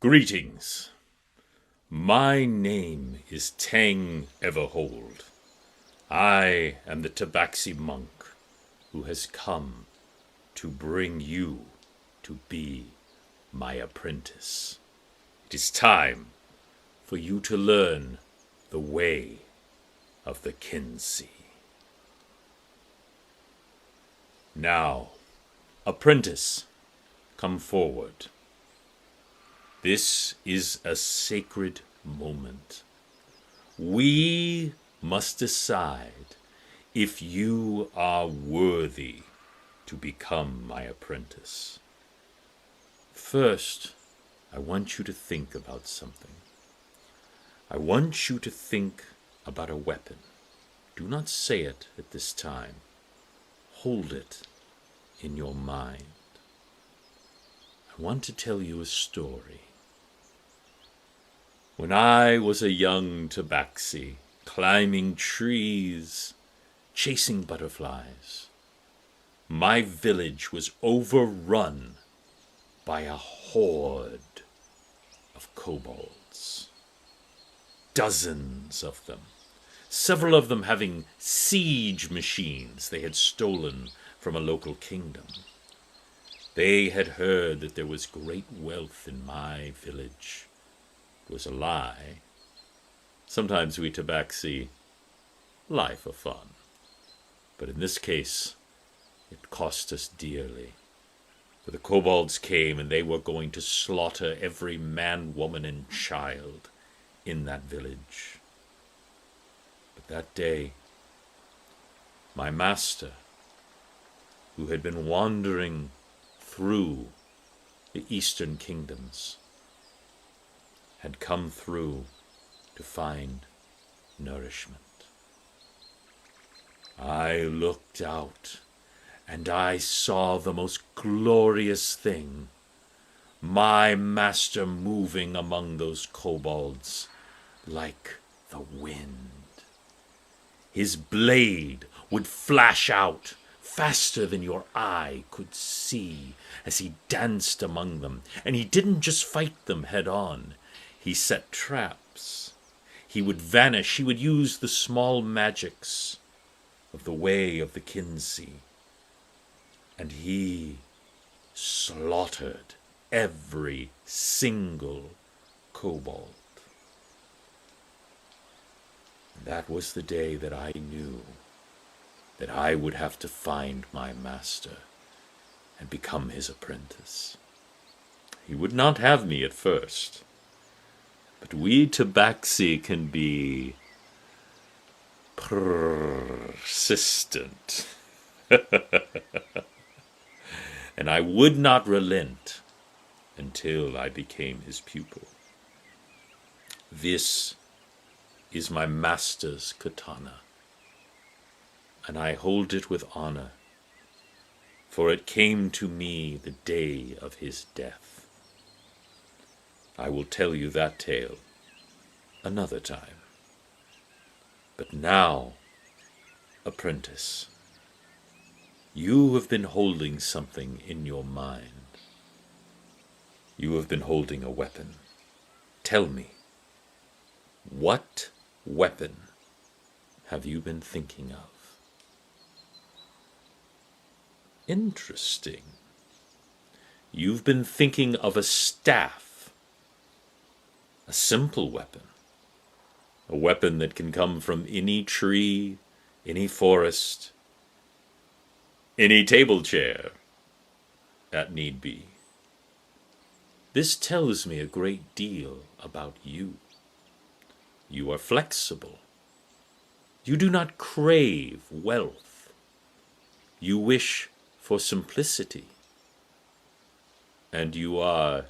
Greetings. My name is Tang Everhold. I am the Tabaxi Monk who has come to bring you to be my apprentice. It is time for you to learn the way of the Kinsey. Now, apprentice, come forward. This is a sacred moment. We must decide if you are worthy to become my apprentice. First, I want you to think about something. I want you to think about a weapon. Do not say it at this time. Hold it in your mind. I want to tell you a story. When I was a young tabaxi, climbing trees, chasing butterflies, my village was overrun by a horde of kobolds. Dozens of them, several of them having siege machines they had stolen from a local kingdom. They had heard that there was great wealth in my village. It was a lie. Sometimes we tabaxi lie for fun. But in this case, it cost us dearly. For the kobolds came and they were going to slaughter every man, woman, and child in that village. But that day, my master, who had been wandering through the eastern kingdoms, had come through to find nourishment. I looked out, and I saw the most glorious thing. My master moving among those kobolds like the wind. His blade would flash out faster than your eye could see as he danced among them. And he didn't just fight them head on. He set traps. He would vanish. He would use the small magics of the way of the Kinsey. And he slaughtered every single kobold. That was the day that I knew that I would have to find my master and become his apprentice. He would not have me at first. But we tabaxi can be persistent. And I would not relent until I became his pupil. This is my master's katana, and I hold it with honor, for it came to me the day of his death. I will tell you that tale another time. But now, apprentice, you have been holding something in your mind. You have been holding a weapon. Tell me, what weapon have you been thinking of? Interesting. You've been thinking of a staff. A simple weapon. A weapon that can come from any tree, any forest, any table chair, at need be. This tells me a great deal about you. You are flexible. You do not crave wealth. You wish for simplicity. And you are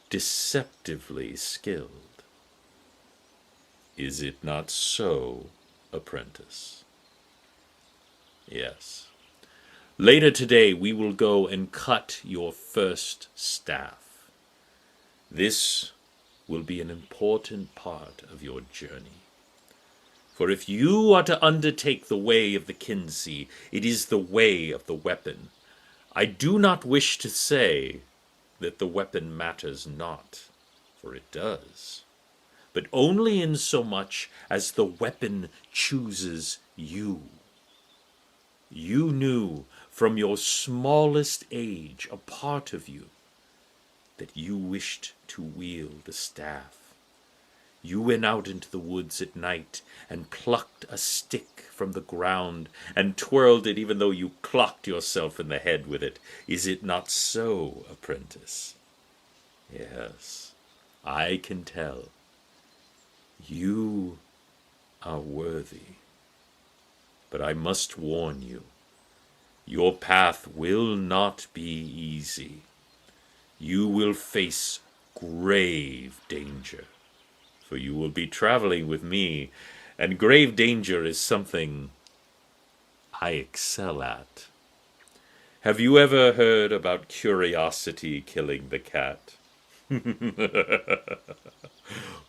deceptively skilled. Is it not so, apprentice? Yes. Later today we will go and cut your first staff. This will be an important part of your journey. For if you are to undertake the way of the Kinsey, it is the way of the weapon. I do not wish to say that the weapon matters not, for it does, but only in so much as the weapon chooses you. You knew from your smallest age, a part of you, that you wished to wield a staff. You went out into the woods at night and plucked a stick from the ground and twirled it even though you clocked yourself in the head with it. Is it not so, apprentice? Yes, I can tell. You are worthy. But I must warn you, your path will not be easy. You will face grave danger, for you will be traveling with me, and grave danger is something I excel at. Have you ever heard about curiosity killing the cat?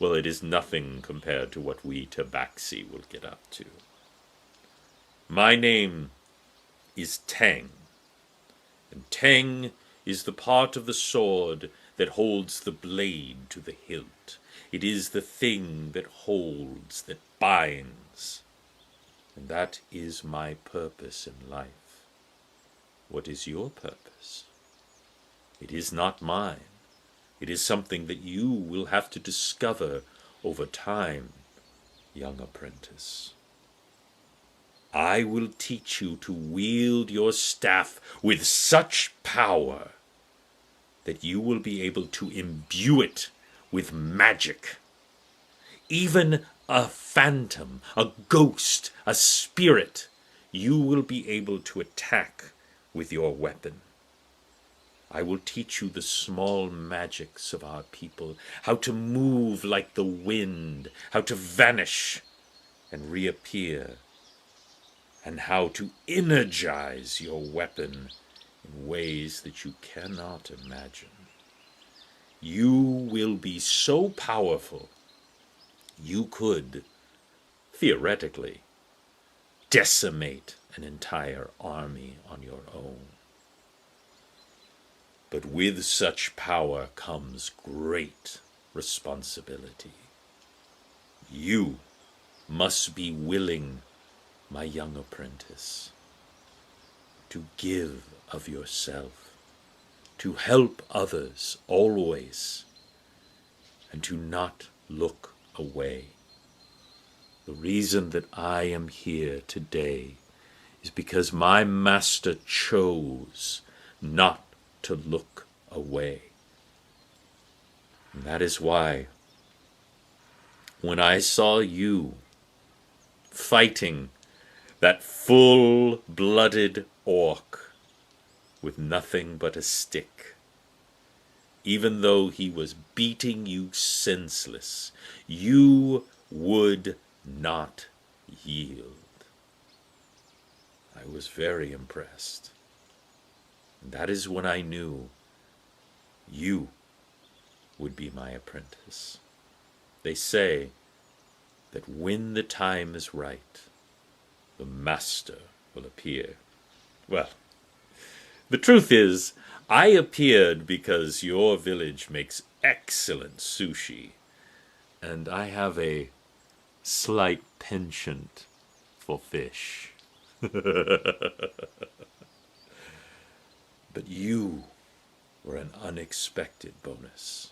Well, it is nothing compared to what we Tabaxi will get up to. My name is Tang, and Tang is the part of the sword that holds the blade to the hilt. It is the thing that holds, that binds. And that is my purpose in life. What is your purpose? It is not mine. It is something that you will have to discover over time, young apprentice. I will teach you to wield your staff with such power that you will be able to imbue it with magic. Even a phantom, a ghost, a spirit, you will be able to attack with your weapon. I will teach you the small magics of our people, how to move like the wind, how to vanish and reappear, and how to energize your weapon in ways that you cannot imagine. You will be so powerful, you could, theoretically, decimate an entire army on your own. But with such power comes great responsibility. You must be willing, my young apprentice, to give of yourself, to help others always, and to not look away. The reason that I am here today is because my master chose not to look away. And that is why, when I saw you fighting that full-blooded orc with nothing but a stick, even though he was beating you senseless, you would not yield. I was very impressed. And that is when I knew you would be my apprentice. They say that when the time is right, the master will appear. Well, the truth is, I appeared because your village makes excellent sushi, and I have a slight penchant for fish. But you were an unexpected bonus.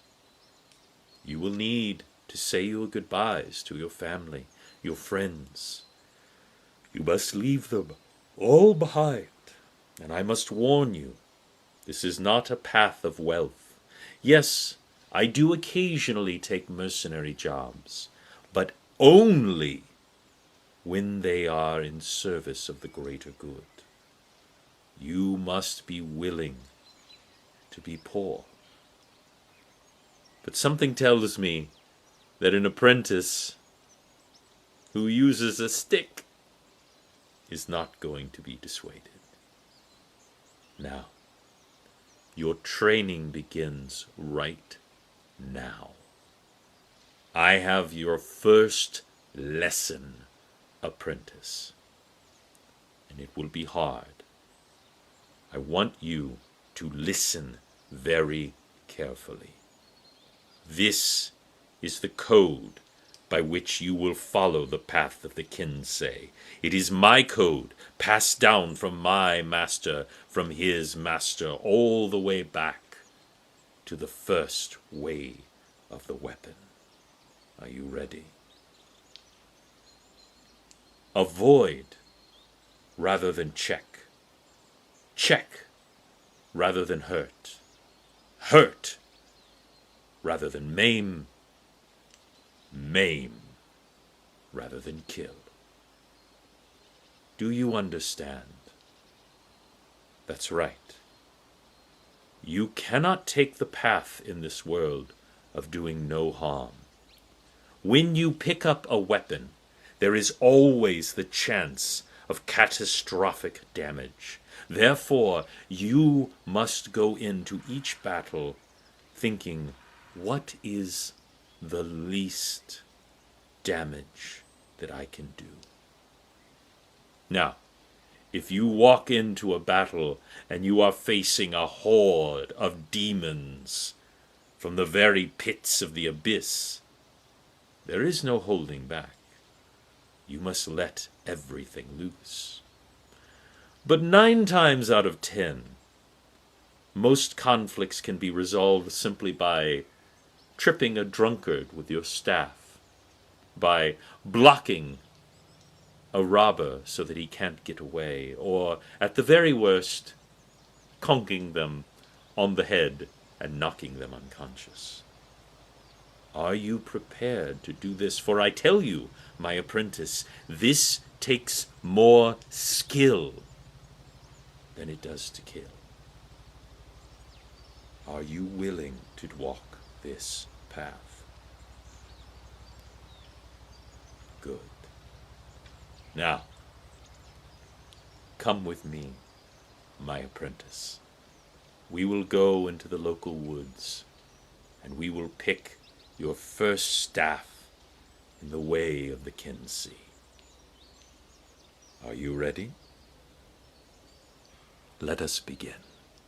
You will need to say your goodbyes to your family, your friends. You must leave them all behind, and I must warn you, this is not a path of wealth. Yes, I do occasionally take mercenary jobs, but only when they are in service of the greater good. You must be willing to be poor. But something tells me that an apprentice who uses a stick is not going to be dissuaded. Now, your training begins right now. I have your first lesson, apprentice, and it will be hard. I want you to listen very carefully. This is the code by which you will follow the path of the Kinsei. It is my code, passed down from my master, from his master, all the way back to the first way of the weapon. Are you ready? Avoid rather than check. Check rather than hurt. Hurt rather than maim. Maim rather than kill. Do you understand? That's right. You cannot take the path in this world of doing no harm. When you pick up a weapon, there is always the chance of catastrophic damage. Therefore, you must go into each battle thinking, what is the least damage that I can do? Now, if you walk into a battle and you are facing a horde of demons from the very pits of the abyss, there is no holding back. You must let everything loose. But 9 times out of 10, most conflicts can be resolved simply by tripping a drunkard with your staff, by blocking a robber so that he can't get away, or, at the very worst, conking them on the head and knocking them unconscious. Are you prepared to do this? For I tell you, my apprentice, this takes more skill than it does to kill. Are you willing to walk this path? Good. Now, come with me, my apprentice. We will go into the local woods, and we will pick your first staff in the way of the Kinsei. Are you ready? Let us begin.